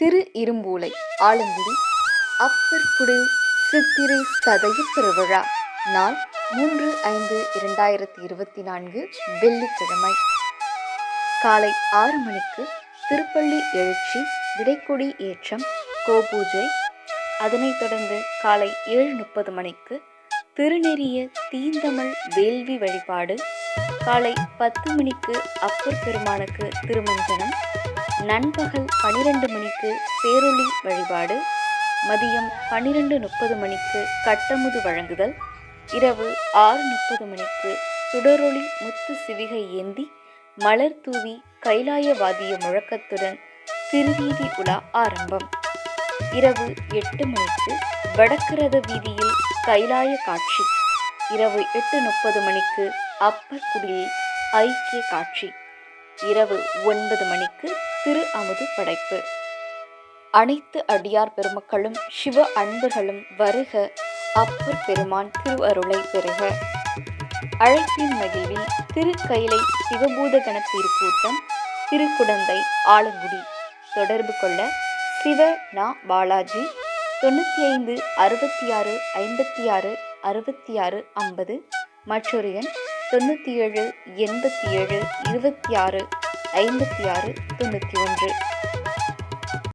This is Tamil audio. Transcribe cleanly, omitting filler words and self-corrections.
திரு இரும்பூலை ஆலங்குடி அப்பர்குடி சித்திரை சதய திருவிழா நாள் 3/5/2024 வெள்ளிக்கிழமை காலை 6 மணிக்கு திருப்பள்ளி எழுச்சி, விடைக்கொடி ஏற்றம், கோபூஜை. அதனைத் தொடர்ந்து காலை 7:30 மணிக்கு திருநெறிய தீந்தமிழ் வேள்வி வழிபாடு. காலை 10 மணிக்கு அப்பர் பெருமானுக்கு திருமஞ்சனம். நண்பகல் 12 மணிக்கு பேரொளி வழிபாடு. மதியம் 12:30 மணிக்கு கட்டமுது வழங்குதல். இரவு 6:30 மணிக்கு சுடரொளி முத்து சிவிகை ஏந்தி மலர் தூவி கைலாய வாத்திய முழக்கத்துடன் திருவீதி உலா ஆரம்பம். இரவு 8 மணிக்கு வடக்கு ரத வீதியில் கைலாய காட்சி. இரவு 8:30 மணிக்கு அப்பர் குடியில் ஐக்கிய காட்சி. இரவு 9 மணிக்கு திரு அமுது படைப்பு. அனைத்து அடியார் பெருமக்களும் சிவ அன்பர்களும் வருக, அப்பர் பெருமான் திருஅருளை பெறுக. அழைப்பின் மகிழ்வில் திரு கைலை சிவபூத கண திருக்கூட்டம், திருக்குடந்தை, ஆலங்குடி. தொடர்பு கொள்ள சிவ நா பாலாஜி 95 66 56 66 50 மற்றொரு எண் 97 87 26 56 91.